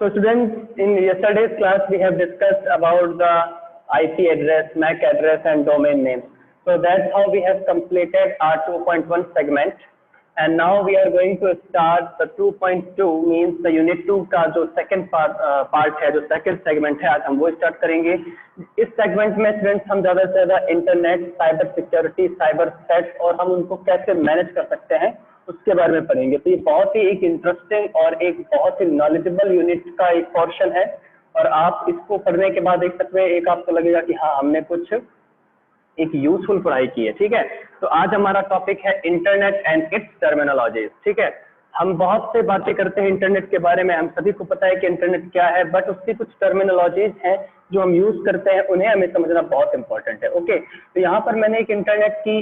So students, in yesterday's class we have discussed about the IP address, MAC address and domain names. So that's how we have completed our 2.1 segment, and now we are going to start the 2.2 means the unit 2 का जो second part है, जो second segment है, आज हम वो start करेंगे। इस segment में students हम ज़्यादा से ज़्यादा internet, cyber security, cyber threats और हम उनको कैसे मैनेज कर सकते हैं उसके बारे में पढ़ेंगे। तो ये बहुत ही एक इंटरेस्टिंग और एक बहुत ही नॉलेजेबल यूनिट का एक पोर्शन है, और आप इसको पढ़ने के बाद देख सकते हैं, एक आपको लगेगा कि हाँ हमने कुछ एक यूजफुल पढ़ाई की है। ठीक है, तो आज हमारा टॉपिक है इंटरनेट एंड इट्स टर्मिनोलॉजीज। ठीक है, हम बहुत से बातें करते हैं इंटरनेट के बारे में, हम सभी को पता है कि इंटरनेट क्या है, बट उसकी कुछ टर्मिनोलॉजीज हैं जो हम यूज करते हैं, उन्हें हमें समझना बहुत इंपॉर्टेंट है। ओके, तो यहाँ पर मैंने एक इंटरनेट की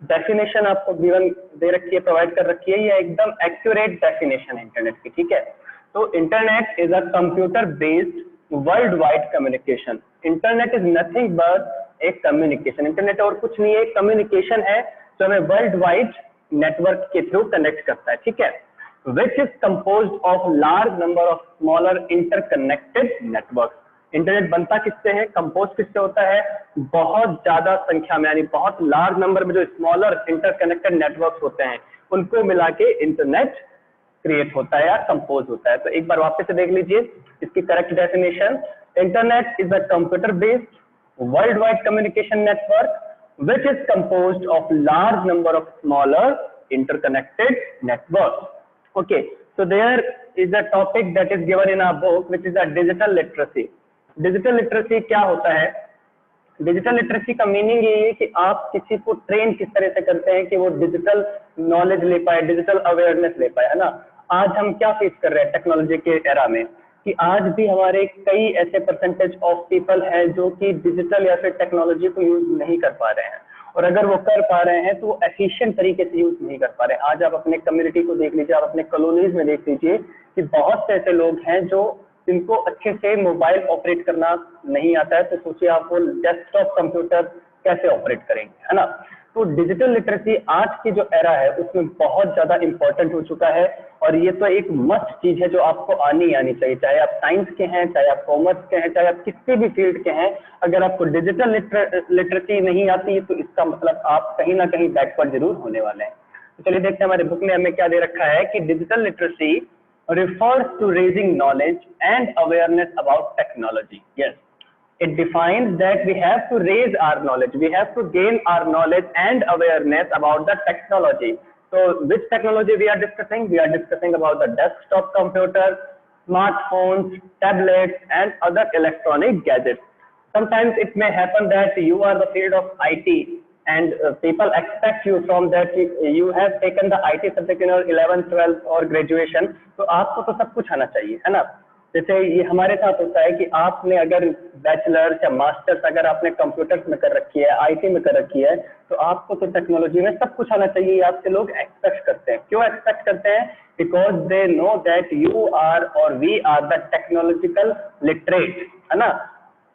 डेफिनेशन आपको गिवन दे रखी है, प्रोवाइड कर रखी है, ये एकदम एक्यूरेट डेफिनेशन है इंटरनेट की। ठीक है, तो internet is a computer based world wide communication. Internet is nothing but एक कम्युनिकेशन। इंटरनेट और कुछ नहीं है, एक कम्युनिकेशन है जो हमें वर्ल्ड वाइड नेटवर्क के थ्रू कनेक्ट करता है। ठीक है, which is composed of large number of smaller interconnected network. Internet बनता किससे है, कंपोज किससे होता है, बहुत ज्यादा संख्या में, यानी बहुत लार्ज नंबर में जो स्मॉलर इंटरकनेक्टेड नेटवर्क होते हैं उनको मिला के इंटरनेट क्रिएट होता है या कंपोज होता है। तो एक बार वापस से देख लीजिए इसकी correct definition. Internet is a computer based worldwide communication network which is composed of large number of smaller interconnected networks. Okay, so there is a topic that is given in our book which is a digital literacy. Digital literacy क्या होता है? Digital literacy का meaning ये है कि आप किसी को ट्रेन किस तरह से करते हैं कि वो डिजिटल नॉलेज ले पाए, डिजिटल अवेयरनेस ले पाए, है ना। आज हम क्या फेस कर रहे हैं टेक्नोलॉजी के एरा में कि आज भी हमारे कई ऐसे परसेंटेज ऑफ पीपल हैं जो कि डिजिटल या फिर टेक्नोलॉजी को यूज नहीं कर पा रहे हैं, और अगर वो कर पा रहे हैं तो वो एफिशिएंट तरीके से यूज नहीं कर पा रहे हैं। आज आप अपने कम्युनिटी को देख लीजिए, आप अपने कॉलोनीज में देख लीजिए कि बहुत से ऐसे लोग हैं जो जिनको अच्छे से मोबाइल ऑपरेट करना नहीं आता है। तो सोचिए आप वो डेस्कटॉप कंप्यूटर कैसे ऑपरेट करेंगे, है ना। तो डिजिटल लिटरेसी आज की जो एरा है उसमें बहुत ज्यादा इंपॉर्टेंट हो चुका है, और ये तो एक मस्ट चीज है जो आपको आनी चाहिए, चाहे आप साइंस के हैं, चाहे आप कॉमर्स के हैं, चाहे आप किसी भी फील्ड के हैं। अगर आपको डिजिटल लिटरेसी नहीं आती तो इसका मतलब आप कहीं ना कहीं बैकवर्ड जरूर होने वाले हैं। तो चलिए देखते हैं हमारे बुक में हमें क्या दे रखा है कि digital literacy refers to raising knowledge and awareness about technology. Yes, it defines that we have to raise our knowledge, we have to gain our knowledge and awareness about the technology. So which technology we are discussing? We are discussing about the desktop computer, smartphones, tablets and other electronic gadgets. Sometimes it may happen that you are the field of IT and people expect you from that you have taken the IT subject in your 11th 12th और graduation, तो आपको तो सब कुछ आना चाहिए, है ना। जैसे ये हमारे साथ होता है कि आपने अगर बैचलर्स या मास्टर्स अगर आपने कंप्यूटर्स में कर रखी है, आईटी में कर रखी है, तो आपको तो टेक्नोलॉजी में सब कुछ आना चाहिए। आपसे लोग एक्सपेक्ट करते हैं। क्यों एक्सपेक्ट करते हैं? Because they know that you are और we are the technological literate, है ना।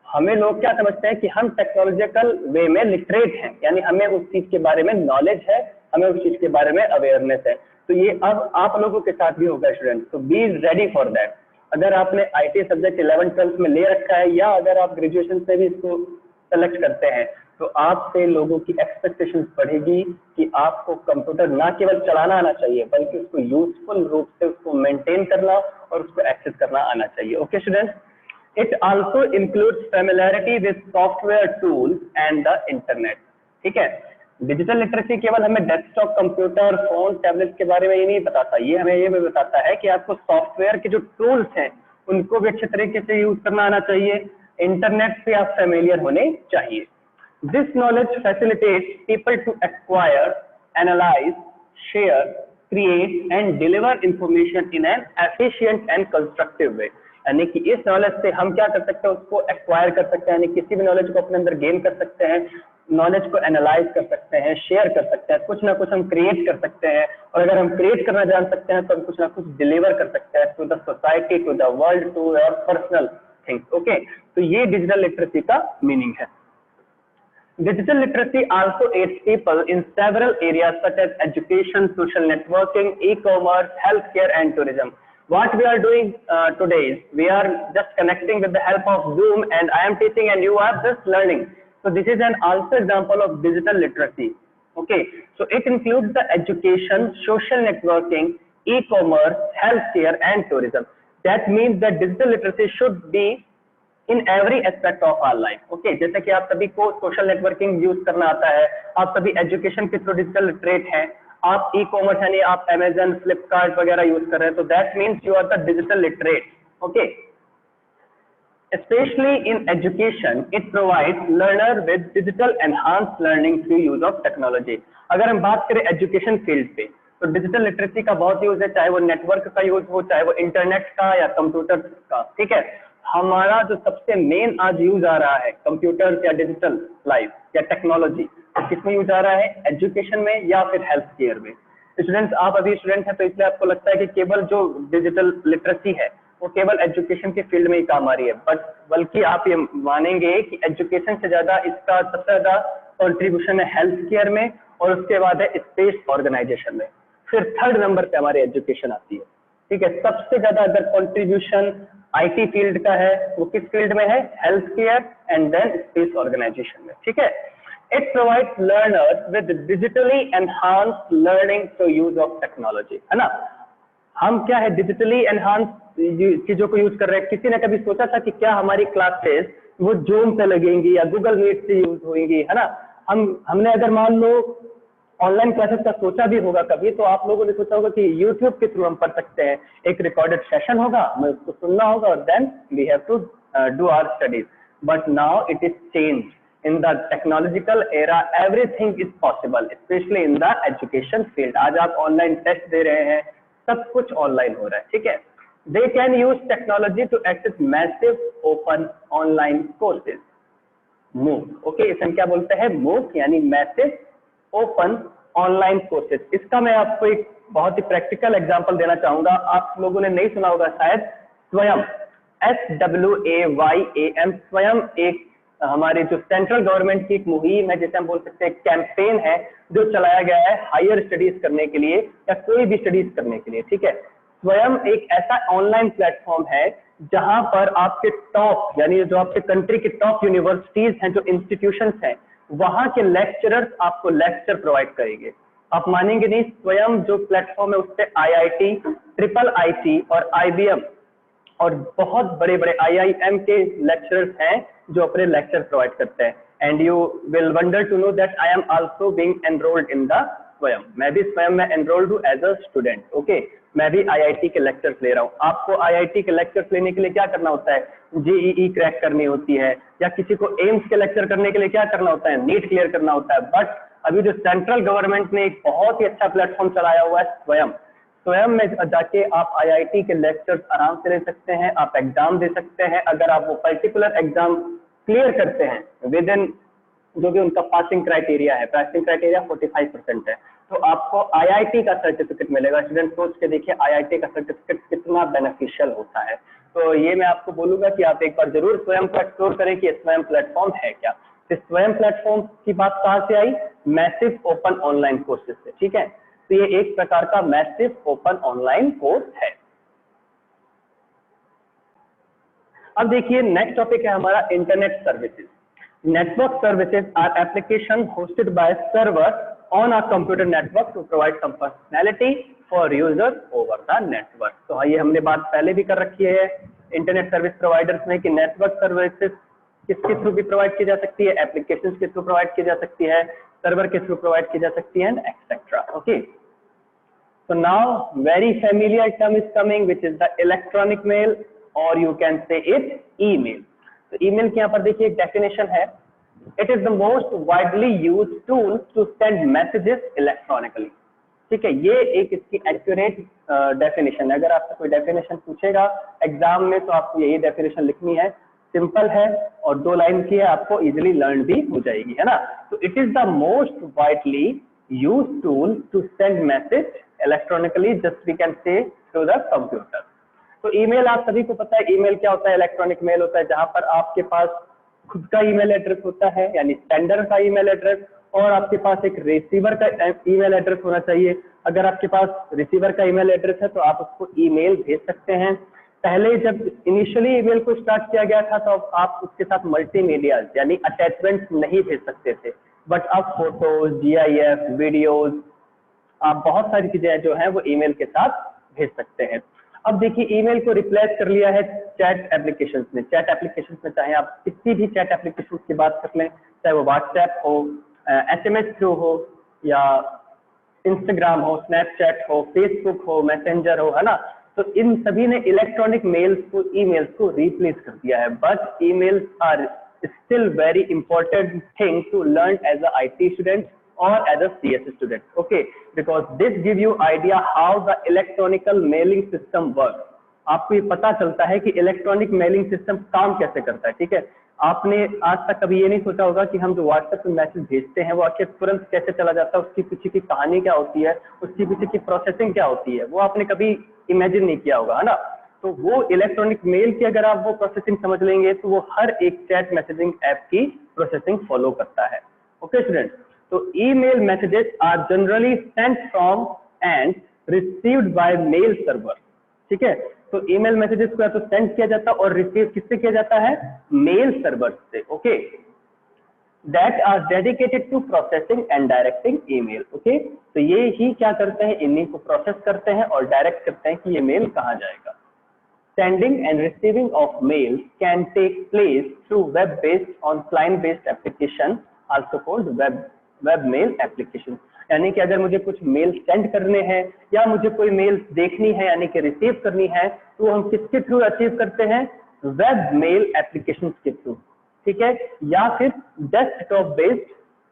हमें लोग क्या समझते हैं कि हम टेक्नोलॉजिकल वे में लिटरेट हैं, यानी हमें उस चीज के बारे में नॉलेज है, हमें उस चीज के बारे में अवेयरनेस है। तो ये अब आप लोगों के साथ भी होगा स्टूडेंट्स, तो बी रेडी फॉर दैट। अगर आपने आईटी सब्जेक्ट 11th 12th में ले रखा है, या अगर आप ग्रेजुएशन से भी इसको सेलेक्ट करते हैं, तो आपसे लोगों की एक्सपेक्टेशंस बढ़ेगी कि आपको कंप्यूटर ना केवल चलाना आना चाहिए बल्कि उसको यूजफुल रूप से उसको मेंटेन करना और उसको एक्सेस करना आना चाहिए। Okay students, it also includes familiarity with software tools and the internet. ठीक है, डिजिटल लिटरेसी केवल हमें डेस्कटॉप कंप्यूटर, फोन, टैबलेट के बारे में ही नहीं बताता, ये हमें ये भी बताता है कि आपको सॉफ्टवेयर के जो टूल्स हैं उनको भी अच्छे तरीके से यूज करना आना चाहिए, इंटरनेट से आप फेमिलियर होने चाहिए। This knowledge facilitates people to acquire, analyse, share, create and deliver information in an efficient and constructive way. यानी कि इस नॉलेज से हम क्या कर सकते हैं, उसको एक्वायर कर सकते हैं, यानी किसी भी नॉलेज को अपने अंदर गेन कर सकते हैं, नॉलेज को एनालाइज कर सकते हैं, शेयर कर सकते हैं, कुछ ना कुछ हम क्रिएट कर सकते हैं, और अगर हम क्रिएट करना जान सकते हैं तो हम कुछ ना कुछ डिलीवर कर सकते हैं to the society, to the world, to your personal things. Okay, तो ये डिजिटल लिटरेसी का मीनिंग है। Digital literacy also aids people in several areas such as education, social networking, e-commerce, healthcare and tourism. what we are doing today is we are just connecting with the help of Zoom, and I am teaching and you are just learning. So this is an also example of digital literacy. Okay, so it includes the education, social networking, e-commerce, healthcare and tourism. That means that digital literacy should be in every aspect of our life. Okay, जैसे कि आप सभी को social networking use करना आता है, आप सभी एजुकेशन के थ्रू डिजिटल लिटरेट हैं, आप ई कॉमर्स यानी आप अमेजन, फ्लिपकार्ट वगैरह यूज कर रहे हैं, तो that means you are the digital literate. Okay, especially in education, it provides learner with digital enhanced learning through use of technology. अगर हम बात करें एजुकेशन फील्ड पे, तो डिजिटल लिटरेसी का बहुत यूज है, चाहे वो नेटवर्क का यूज हो, चाहे वो इंटरनेट का या कंप्यूटर का. ठीक है, हमारा जो सबसे मेन आज यूज आ रहा है कंप्यूटर या डिजिटल लाइफ या टेक्नोलॉजी, तो किसमें यूज आ रहा है? एजुकेशन में या फिर हेल्थ केयर में. स्टूडेंट्स, आप अभी स्टूडेंट हैं तो इसलिए आपको लगता है कि केवल जो डिजिटल लिटरेसी है वो केवल एजुकेशन के फील्ड में ही काम आ रही है, बट बल्कि आप ये मानेंगे कि एजुकेशन से ज्यादा इसका सबसे ज्यादा कंट्रीब्यूशन है हेल्थ केयर में, और उसके बाद है स्पेस ऑर्गेनाइजेशन में, फिर थर्ड नंबर पे हमारी एजुकेशन आती है. ठीक है, सबसे ज्यादा अगर कंट्रीब्यूशन आईटी फील्ड का है वो किस फील्ड में है? Health care and then space organisation में. ठीक है, it provides learners with digitally enhanced learning through use of technology. है ना, हम क्या है डिजिटली एनहांस चीजों को यूज कर रहे हैं. किसी ने कभी सोचा था कि क्या हमारी क्लासेस वो जूम पे लगेंगी या गूगल मीट से यूज होंगी? है ना, हमने अगर मान लो ऑनलाइन क्लासेस का सोचा भी होगा कभी, तो आप लोगों ने सोचा होगा कि यूट्यूब के थ्रू हम पढ़ सकते हैं, एक रिकॉर्डेड सेशन होगा, हमें उसको सुनना होगा और then we have to do our studies. But now it is change in the technological era, everything is possible, specially in the education field. आज आप ऑनलाइन टेस्ट दे रहे हैं, सब कुछ ऑनलाइन हो रहा है. ठीक है, they can use technology to access massive open online courses, MOOC. Okay, इसे हम क्या बोलते हैं? मूक, यानी मैसिव ओपन ऑनलाइन कोर्सेज. इसका मैं आपको एक बहुत ही प्रैक्टिकल एग्जांपल देना चाहूंगा. आप लोगों ने नहीं सुना होगा शायद, स्वयं, SWAYAM, स्वयं एक हमारे जो सेंट्रल गवर्नमेंट की एक मुहिम है, जिसे हम बोल सकते हैं कैंपेन है, जो चलाया गया है हायर स्टडीज करने के लिए या कोई भी स्टडीज करने के लिए. ठीक है, स्वयं एक ऐसा ऑनलाइन प्लेटफॉर्म है जहां पर आपके टॉप यानी जो आपके कंट्री के टॉप यूनिवर्सिटीज हैं, जो इंस्टीट्यूशंस हैं, वहां के लेक्चरर्स आपको लेक्चर प्रोवाइड करेंगे. आप मानेंगे नहीं, स्वयं जो प्लेटफॉर्म है उससे IIT, IIIT और IBM और बहुत बड़े बड़े IIM के लेक्चरर्स हैं जो अपने लेक्चर प्रोवाइड करते हैं. And you will wonder to know that I am also being enrolled in the Swayam. मैं भी स्वयं में एनरोल्ड हूँ एज अ स्टूडेंट. ओके, मैं भी IIT के लेक्चर्स ले रहा हूँ. आपको IIT के लेक्चर्स लेने के लिए क्या करना होता है? JEE क्रैक करनी होती है, या किसी को एम्स के लेक्चर करने के लिए क्या करना होता है? नीट क्लियर करना होता है. बट अभी जो सेंट्रल गवर्नमेंट ने एक बहुत ही अच्छा प्लेटफॉर्म चलाया हुआ है स्वयं, स्वयं में जाके आप IIT के लेक्चर्स आराम से ले सकते हैं, आप एग्जाम दे सकते हैं. अगर आप वो पर्टिकुलर एग्जाम क्लियर करते हैं विद इन जो भी उनका पासिंग क्राइटेरिया है, पासिंग क्राइटेरिया 45% है, तो आपको IIT का सर्टिफिकेट मिलेगा. स्टूडेंट सोच के देखिए IIT का सर्टिफिकेट कितना बेनिफिशियल होता है. तो ये मैं आपको बोलूंगा कि आप एक बार जरूर स्वयं को एक्सप्लोर करें कि स्वयं प्लेटफॉर्म है क्या. इस स्वयं प्लेटफॉर्म की बात कहाँ से आई? मैसिव ओपन ऑनलाइन कोर्सेज से. ठीक है, तो ये एक प्रकार का मैसिव ओपन ऑनलाइन कोर्स है. अब देखिए नेक्स्ट टॉपिक है हमारा internet services. Network services are application hosted by server on a computer network to provide some functionality for users over the network. तो ये हमने बात पहले भी कर रखी है इंटरनेट सर्विस प्रोवाइडर्स में कि नेटवर्क सर्विसेज किसके थ्रू भी प्रोवाइड की जा सकती है, एप्लीकेशंस के थ्रू प्रोवाइड की जा सकती है, सर्वर के थ्रू प्रोवाइड की जा सकती है, etcetera. Okay, so now very familiar term is coming which is the electronic mail or you can say it email. तो ईमेल के यहाँ पर देखिए एक डेफिनेशन है. It is the most widely used tool to send messages electronically. ठीक है, ये एक इसकी एक्यूरेट डेफिनेशन है. अगर आपसे कोई डेफिनेशन पूछेगा एग्जाम में तो आपको यही डेफिनेशन लिखनी है. सिंपल है और 2 लाइन की है, आपको इजिली लर्न भी हो जाएगी. है ना, तो it is the most widely used tool to send message electronically, just we can say through the computer. तो ईमेल आप सभी को पता है ईमेल क्या होता है? इलेक्ट्रॉनिक मेल होता है जहां पर आपके पास खुद का ईमेल एड्रेस होता है, यानी सेंडर का ईमेल एड्रेस, और आपके पास एक रिसीवर का ईमेल एड्रेस होना चाहिए. अगर आपके पास रिसीवर का ईमेल एड्रेस है तो आप उसको ईमेल भेज सकते हैं। पहले जब इनिशियली ईमेल को स्टार्ट किया गया था तो आप उसके साथ मल्टीमीडिया यानी अटैचमेंट्स नहीं भेज सकते थे, बट अब फोटोज, GIF, वीडियोज, आप बहुत सारी चीजें जो हैं वो ईमेल के साथ भेज सकते हैं। अब देखिए ईमेल को रिप्लेस कर लिया है चैट एप्लीकेशंस ने। चैट एप्लीकेशंस में चाहे आप किसी भी चैट एप्लीकेशंस की बात कर लें, चाहे वो व्हाट्सएप हो, SMS थ्रू हो, या इंस्टाग्राम हो, स्नैपचैट हो, फेसबुक हो, मैसेंजर हो, है ना, तो इन सभी ने इलेक्ट्रॉनिक मेल्स को, ईमेल्स को रिप्लेस कर दिया है। But emails are still very important thing to learn as a IT student or as a CS student, okay, because this give you idea how the electronical mailing system works। आपको ये पता चलता है कि electronic mailing system काम कैसे करता है। ठीक है, आपने आज तक कभी ये नहीं सोचा होगा कि हम जो व्हाट्सएप पे मैसेज भेजते हैं वो आखिर तुरंत कैसे चला जाता है, उसकी पीछे की कहानी क्या होती है, उसकी पीछे की प्रोसेसिंग क्या होती है, वो आपने कभी इमेजिन नहीं किया होगा, है ना। तो वो इलेक्ट्रॉनिक मेल की अगर आप वो प्रोसेसिंग समझ लेंगे तो वो हर एक चैट मैसेजिंग ऐप की प्रोसेसिंग फॉलो करता है। ओके स्टूडेंट, तो email messages are generally sent from and received by mail server। ठीक है, तो email messages को या तो सेंड किया जाता है और रिसीव किससे किया जाता है, मेल सर्वर से। Okay, that are dedicated to processing and directing email। Okay, तो ये ही क्या करते हैं, इन्हीं को प्रोसेस करते हैं और डायरेक्ट करते हैं कि ये मेल कहाँ जाएगा। Sending and receiving of mail can take place through web-based on client-based application, also called web mail application. यानी कि अगर मुझे कुछ मेल सेंड करने हैं या मुझे कोई मेल देखनी है यानी कि रिसीव करनी है, तो हम किसके थ्रू अचीव करते हैं, वेब मेल एप्लीकेशन के थ्रू। ठीक है, या फिर डेस्कटॉप बेस्ड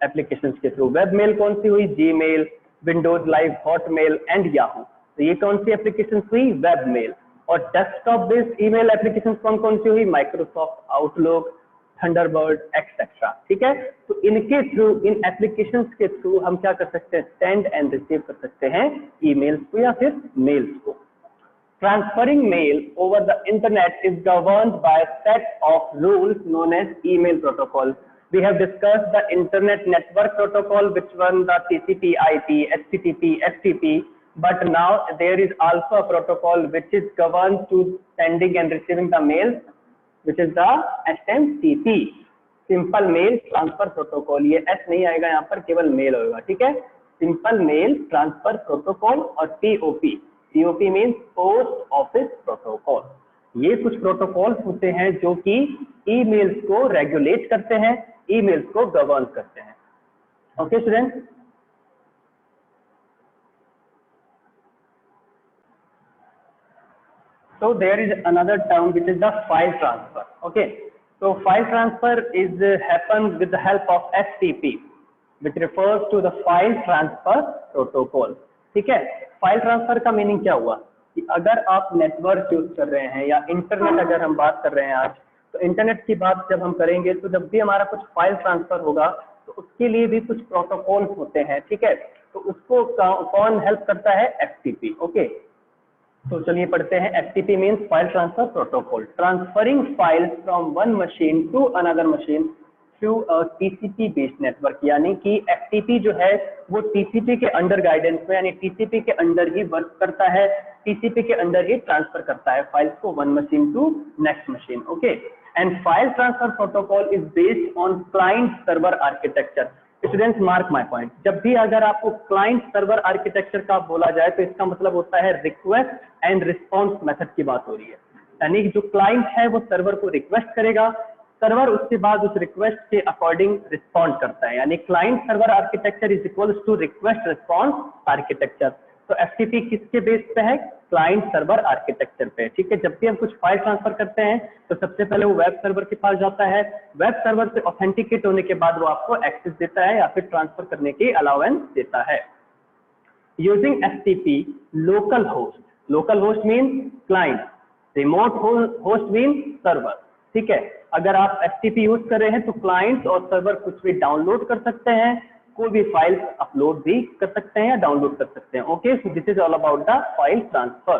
एप्लीकेशन के थ्रू। वेब मेल कौन सी हुई, Gmail, Windows live, Hotmail and Yahoo. तो ये कौन सी एप्लीकेशन हुई, वेब मेल। और डेस्कटॉप बेस्ड ईमेल एप्लीकेशन कौन कौन सी हुई, माइक्रोसॉफ्ट आउटलुक, थंडरबर्ड एक्सेट्रा। ठीक है, तो इनके थ्रू, इन एप्लीकेशंस के थ्रू हम क्या कर सकते हैं, सेंड एंड रिसीव कर सकते हैं ईमेल्स को या फिर मेल्स को। Transferring mail over the internet is governed by set of rules known as email protocol. We have discussed the internet network protocol which one the TCP/IP, HTTP, FTP, but now there is also a protocol which is governed to sending and receiving the mails, which is the SMTP, simple mail transfer protocol. ये S नहीं आएगा यहाँ पर, केवल mail होगा। ठीक है, simple mail transfer protocol. और POP means post office protocol. ये कुछ प्रोटोकॉल्स होते हैं जो कि ईमेल्स को रेगुलेट करते हैं, ईमेल्स को गवर्न करते हैं। Okay student, so there is another term which is the file transfer। okay, so file transfer is happens with the help of FTP, which refers to the file transfer protocol। ठीक है, file transfer का meaning क्या हुआ कि अगर आप network use कर रहे हैं या इंटरनेट, अगर हम बात कर रहे हैं आज, तो इंटरनेट की बात जब हम करेंगे तो जब भी हमारा कुछ फाइल ट्रांसफर होगा तो उसके लिए भी कुछ प्रोटोकॉल्स होते हैं। ठीक है, तो उसको कौन हेल्प करता है, FTP। ओके, तो चलिए पढ़ते हैं। FTP means file transfer protocol, transferring files from one machine to another machine through a TCP based network. यानी कि FTP जो है वो TCP के अंडर गाइडेंस में, यानी TCP के अंडर ही वर्क करता है, TCP के अंडर ही ट्रांसफर करता है फाइल्स को one machine to next machine. Okay, and file transfer protocol is based on client server architecture. Students mark my point, जब भी अगर आपको क्लाइंट सर्वर आर्किटेक्चर का बोला जाए तो इसका मतलब होता है रिक्वेस्ट एंड रिस्पॉन्स मेथड की बात हो रही है। यानी कि जो क्लाइंट है वो सर्वर को रिक्वेस्ट करेगा, सर्वर उसके बाद उस रिक्वेस्ट के अकॉर्डिंग रिस्पॉन्ड करता है। यानी client server architecture is equals to request response architecture. तो FTP किसके बेस पे है, क्लाइंट सर्वर आर्किटेक्चर पे। ठीक है, जब भी हम कुछ फाइल ट्रांसफर करते हैं तो सबसे पहले वो वेब सर्वर के पास जाता है, वेब सर्वर से ऑथेंटिकेट होने के बाद वो आपको एक्सेस देता है या फिर ट्रांसफर करने की अलाउंस देता है। Using FTP local host mean client, remote host mean server. ठीक है, अगर आप FTP यूज कर रहे हैं तो क्लाइंट और सर्वर कुछ भी डाउनलोड कर सकते हैं, कोई भी फाइल अपलोड भी कर सकते हैं या डाउनलोड कर सकते हैं। Okay, so this is all about the file transfer.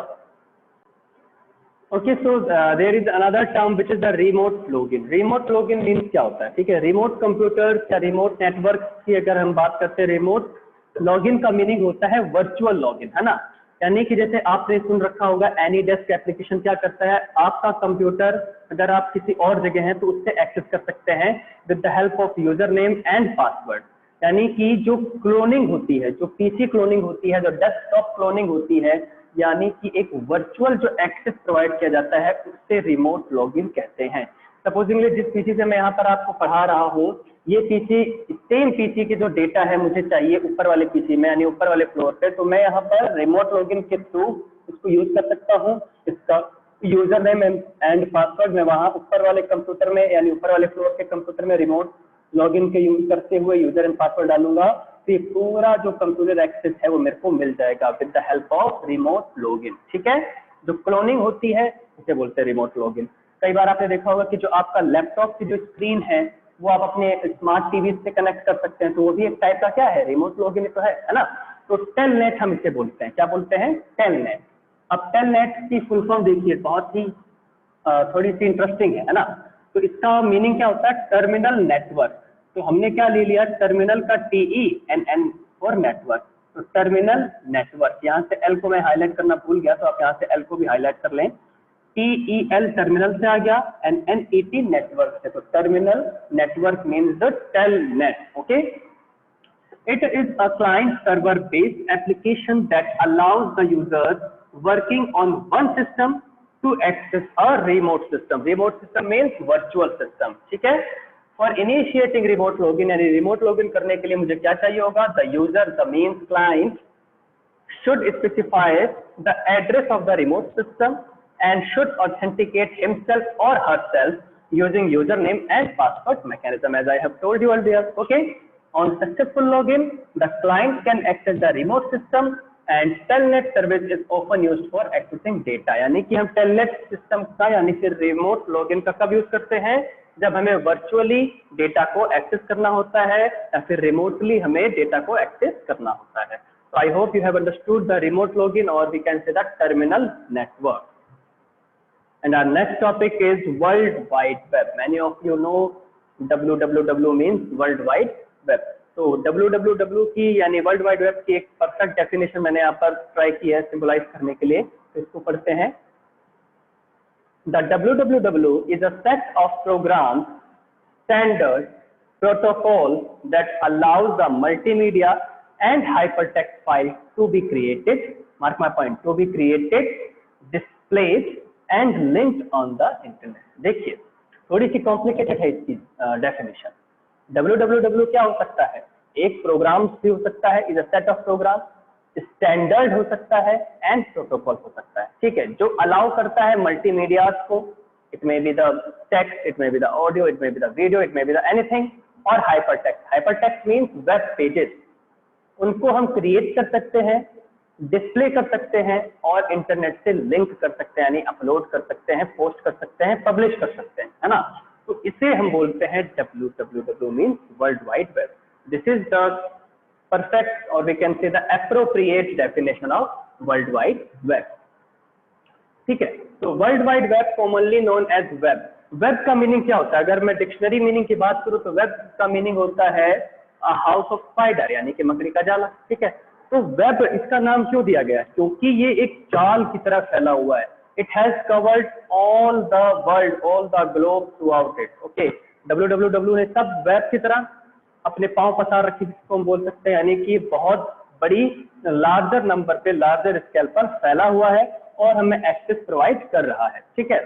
Okay, so there is another term which is the remote login. Remote login means क्या होता है, ठीक है, रिमोट कंप्यूटर या रिमोट नेटवर्क की अगर हम बात करते हैं, रिमोट लॉगिन का मीनिंग होता है वर्चुअल लॉगिन, है ना। यानी कि जैसे आपने सुन रखा होगा एनी डेस्क एप्लीकेशन क्या करता है, आपका कंप्यूटर अगर आप किसी और जगह हैं तो उससे एक्सेस कर सकते हैं with the help of user name and password. यानी कि जो क्लोनिंग होती है, जो पीसी क्लोनिंग होती है, जो डेस्कटॉप क्लोनिंग होती है, यानी कि एक वर्चुअल जो एक्सेस प्रोवाइड किया जाता है उससे रिमोट लॉगिन कहते हैं। सपोजिंगली जिस पीसी से मैं यहाँ पर आपको पढ़ा रहा हूँ, ये पीसी सेम पीसी की जो डेटा है मुझे चाहिए ऊपर वाले पीसी में, यानी ऊपर वाले फ्लोर पे, तो मैं यहाँ पर रिमोट लॉगिन के थ्रू इसको यूज कर सकता हूँ। इसका यूजर नेम एंड पासवर्ड मैं वहाँ ऊपर वाले कंप्यूटर में, यानी ऊपर वाले फ्लोर के कंप्यूटर में रिमोट लॉगिन के यूज करते हुए यूजर एंड पासवर्ड डालूंगा, तो ये पूरा जो कंप्यूटर एक्सेस है वो मेरे को मिल जाएगा with the help of remote login. ठीक है, जो क्लोनिंग होती है उसे बोलते हैं रिमोट लॉगिन। कई बार आपने देखा होगा कि जो आपका लैपटॉप की जो स्क्रीन है वो आप अपने स्मार्ट टीवी से कनेक्ट कर सकते हैं, तो वो भी एक टाइप का क्या है, रिमोट लॉगिन तो है ना। तो टेलनेट हम इसे बोलते हैं, क्या बोलते हैं, टेलनेट। अब टेलनेट की फुल फॉर्म देखिए, बहुत ही थोड़ी सी इंटरेस्टिंग है ना। तो इसका मीनिंग क्या होता है, टर्मिनल नेटवर्क। तो हमने क्या ले लिया, टर्मिनल का TENN और नेटवर्क, तो टर्मिनल नेटवर्क। यहाँ से एल को मैं हाईलाइट करना भूल गया, तो आप यहाँ से एल को भी हाईलाइट कर लें। TEL टर्मिनल से आ गया, NNET नेटवर्क से, तो terminal network means the telnet. Okay, it is a client server based application that allows the users working on one system to access a remote system. Remote system means virtual system. ठीक है, for initiating remote login, यानी remote login करने के लिए मुझे क्या चाहिए होगा, the user, the means client should specify the address of the remote system and should authenticate himself or herself using username and password mechanism, as I have told you earlier. Okay, on successful login the client can access the remote system and telnet service is often used for accessing data। यानी कि हम telnet system का यानी फिर remote login का कब use करते हैं, जब हमें वर्चुअली डेटा को एक्सेस करना होता है या फिर रिमोटली हमें डेटा को एक्सेस करना होता है। So I hope you have understood the remote login, or we can say the terminal network. And our next topic is World Wide Web. Many of you know www means World Wide Web. तो www की यानी world wide web की एक perfect definition मैंने यहाँ पर try की है सिंबलाइज करने के लिए, तो इसको पढ़ते हैं। The www is a set of programs, standards, protocols that allows the multimedia and hypertext files to be created, mark my point, to be created, displayed and linked on the internet। देखिए थोड़ी सी complicated है इसकी definition. www क्या हो सकता है, एक programme भी हो सकता है, is a set of program, standard हो सकता है एंड प्रोटोकॉल हो सकता है। ठीक है, जो अलाउ करता है मल्टीमीडिया को, it may be the text, it may be the audio, it may be the video, it may be the anything, और hypertext. Hypertext means web pages, उनको हम क्रिएट कर सकते हैं, डिस्प्ले कर सकते हैं और इंटरनेट से लिंक कर सकते हैं, यानी अपलोड कर सकते हैं, पोस्ट कर सकते हैं, पब्लिश कर सकते हैं, है ना। तो इसे हम बोलते हैं www means world wide web. This is the perfect, or we can say the appropriate definition of world wide web। ठीक है, तो world wide web commonly known as web. Web का मीनिंग क्या होता है, अगर मैं डिक्शनरी मीनिंग की बात करूं तो वेब का मीनिंग होता है हाउस ऑफ स्पाइडर, यानी कि मकड़ी का जाला। ठीक है, तो वेब इसका नाम क्यों दिया गया है, क्योंकि ये एक जाल की तरह फैला हुआ है। It has covered all the world, all the globe through out it. Okay, www ने सब वेब की तरह अपने पांव पसार रखी, जिसको हम बोल सकते हैं, यानी कि बहुत बड़ी लार्जर नंबर पे, लार्जर स्केल पर फैला हुआ है और हमें एक्सेस प्रोवाइड कर रहा है। ठीक है,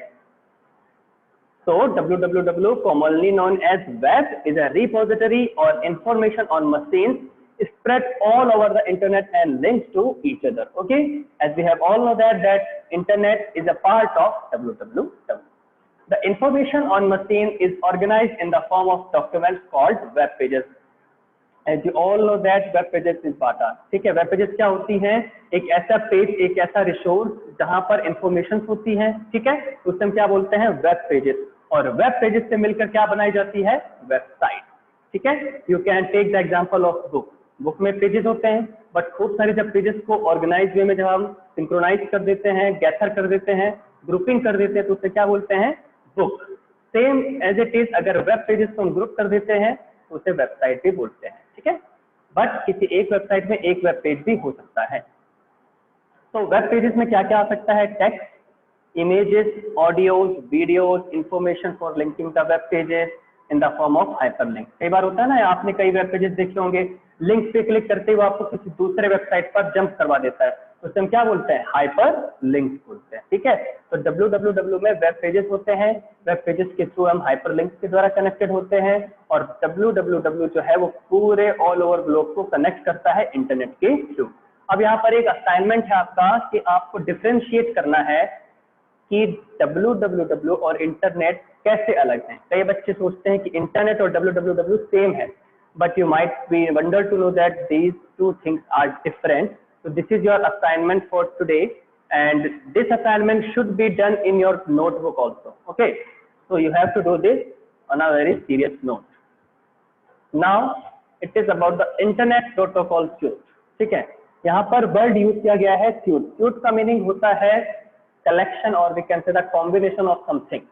तो www commonly known as web is a repository or information on machines spread all over the internet and linked to each other। Okay, as we have all know that internet is a part of www। The information on machine is organized in the form of documents called web pages। As you all know that web pages is data। ठीक है, web pages क्या होती हैं, एक ऐसा page, एक ऐसा resource जहां पर इंफॉर्मेशन होती हैं। ठीक है, उसे हम क्या बोलते हैं, वेब पेजेस। और वेब पेजेस से मिलकर क्या बनाई जाती है, वेबसाइट। ठीक है, you can take the example of book. Book में पेजेस होते हैं, बट खूब सारे जब पेजेस को ऑर्गेनाइज वे में जब हम सिंक्रोनाइज कर देते हैं, गैथर कर देते हैं, ग्रुपिंग कर देते हैं, तो उसे क्या बोलते हैं, book. Same as it is, अगर वेब पेजेस को हम ग्रुप कर देते हैं तो उसे वेबसाइट भी बोलते हैं। ठीक है, बट किसी एक वेबसाइट में एक वेब पेज भी हो सकता है। तो वेब पेजेस में क्या क्या आ सकता है? Text, images, audios, videos, information for linking the web pages in the form of hyperlink। कई बार होता है ना, आपने कई वेब पेजेस देखे होंगे, लिंक पे क्लिक करते ही वो आपको किसी दूसरे वेबसाइट पर जंप करवा देता है, तो उसे हम क्या बोलते हैं? हाइपर लिंक बोलते हैं। ठीक है, तो www में वेब पेजेस होते हैं, वेब पेजेस के थ्रू हम हाइपर लिंक के द्वारा कनेक्टेड होते हैं, और www जो है वो पूरे ऑल ओवर ग्लोब को कनेक्ट करता है इंटरनेट के थ्रू। अब यहाँ पर एक असाइनमेंट है आपका कि आपको डिफरेंशिएट करना है कि www और इंटरनेट कैसे अलग हैं। कई बच्चे सोचते हैं कि इंटरनेट और www सेम है, but you might be wonder to know that these two things are different. So this is your assignment for today, and this assignment should be done in your notebook also. Okay, so you have to do this on a very serious note. Now it is about the internet protocol suite। ठीक है, यहाँ पर word use किया गया है suite। suite का meaning होता है कलेक्शन और we can say the combination of something.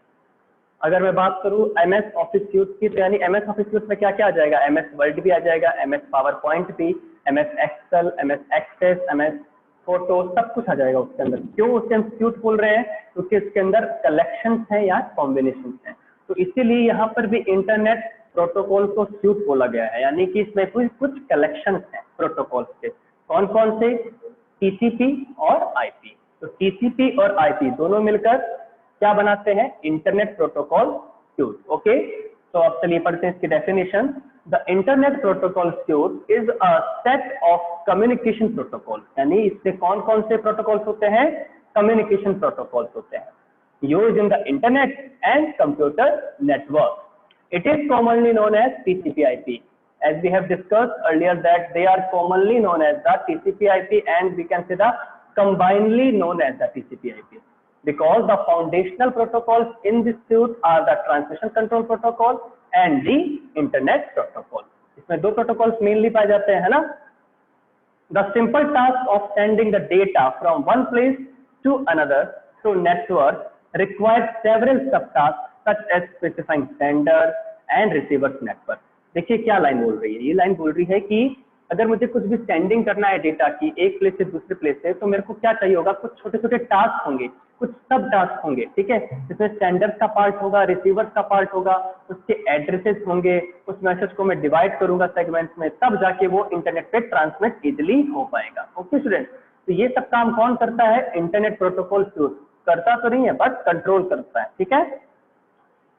अगर मैं बात करूं MS ऑफिस सूट की, तो यानी MS ऑफिस सूट में क्या क्या आ जाएगा? MS वर्ड भी आ जाएगा, MS पावर पॉइंट भी, MS Excel, MS Access, MS photo, सब कुछ आ जाएगा उसके अंदर। क्यों उसे हम सूट बोल रहे हैं? क्योंकि इसके अंदर कलेक्शंस हैं या कॉम्बिनेशन हैं। तो इसीलिए यहाँ पर भी इंटरनेट प्रोटोकॉल को सूट बोला गया है, यानी कि इसमें कुछ कलेक्शंस हैं प्रोटोकॉल के। कौन कौन से? TCP और IP। तो TCP और IP दोनों मिलकर क्या बनाते हैं? Internet protocol suit. ओके, तो अब चलिए पढ़ते हैं इसकी definition. The internet protocol suit is a set of communication protocol, यानी इससे कौन कौन से प्रोटोकॉल्स होते हैं? कम्युनिकेशन प्रोटोकॉल्स होते हैं, used in the internet and computer network. It is commonly known as TCP/IP. As we have discussed earlier that they are commonly known as the TCP/IP and we can say the combinedly known as the TCP/IP. Because the foundational protocols in this suite are the transmission control protocol and the internet protocol. इसमें दो protocols mainly पाए जाते हैं, है ना? The simple task of sending the data from one place to another through network requires several subtasks such as specifying sender and receivers network। देखिए क्या line बोल रही है, ये लाइन बोल रही है कि अगर मुझे कुछ भी सेंडिंग करना है डेटा की एक प्लेस से दूसरे प्लेस से, तो मेरे को क्या चाहिए होगा? कुछ छोटे छोटे टास्क होंगे, कुछ सब टास्क होंगे। ठीक है, जिसमें सेंडर्स का पार्ट होगा, रिसीवर्स का पार्ट होगा, उसके एड्रेसेस होंगे, उस मैसेज को मैं डिवाइड करूंगा सेगमेंट्स में, तब जाके वो इंटरनेट पे ट्रांसमिट इजिली हो पाएगा। ओके स्टूडेंट, तो ये सब काम कौन करता है? इंटरनेट प्रोटोकॉल सूट करता तो नहीं है बट कंट्रोल करता है। ठीक है,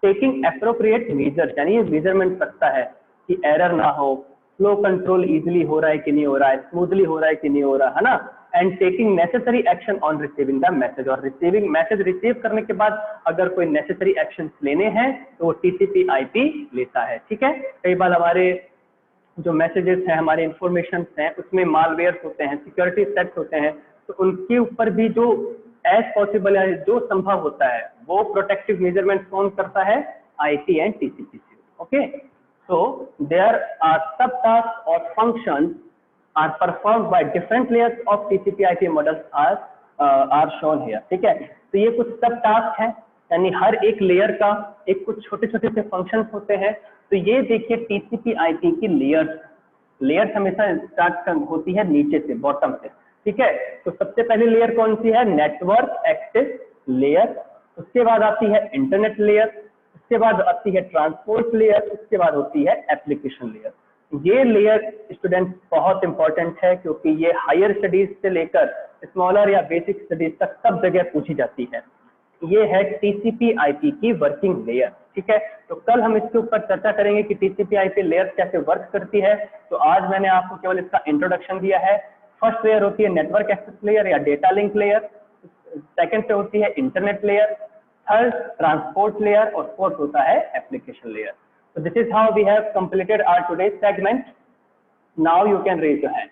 टेकिंग एप्रोप्रिएट मेजर्स, यानी ये मेजरमेंट रखता है कि एरर ना हो, फ्लो कंट्रोल इजीली हो रहा है कि नहीं हो रहा है, स्मूथली हो रहा है कि नहीं हो रहा है ना, and taking necessary action on receiving the message, और रिसीविंग मैसेज रिसीव करने के बाद अगर कोई नेसेसरी एक्शन लेने हैं तो वो TCP/IP लेता है। ठीक है, कई बार हमारे जो मैसेजेस हैं, हमारे इंफॉर्मेशन हैं, उसमें मालवेयर होते हैं, सिक्योरिटी सेट होते हैं, तो उनके ऊपर भी जो एज पॉसिबल है, जो संभव होता है, वो प्रोटेक्टिव मेजरमेंट कौन करता है? IT and TCP। Okay, so there are subtasks or functions are performed by different layers of TCP/IP models are shown here। ठीक है, तो ये कुछ सब टास्क है, यानी हर एक लेयर का एक कुछ छोटे छोटे से फंक्शंस होते हैं। तो ये देखिए TCP/IP की लेयर्स हमेशा स्टार्ट होती है नीचे से, बॉटम से। ठीक है, तो सबसे पहली लेयर कौन सी है? नेटवर्क एक्सेस लेयर, उसके बाद आती है इंटरनेट लेयर, उसके बाद आती है ट्रांसपोर्ट लेयर, उसके बाद होती है एप्लीकेशन लेयर। ये लेयर स्टूडेंट बहुत इंपॉर्टेंट है, क्योंकि ये हायर स्टडीज से लेकर स्मॉलर या बेसिक स्टडीज तक सब जगह पूछी जाती है। ये है TCP/IP की वर्किंग लेयर। ठीक है, तो कल हम इसके ऊपर चर्चा करेंगे कि TCP/IP लेयर कैसे वर्क करती है। तो आज मैंने आपको केवल इसका इंट्रोडक्शन दिया है। फर्स्ट लेयर होती है नेटवर्क एक्सेस लेयर या डेटा लिंक लेयर, सेकंड पे होती है internet layer, third transport layer, और फोर्थ होता है application layer. So this is how we have completed our today's segment. Now you can raise your hand.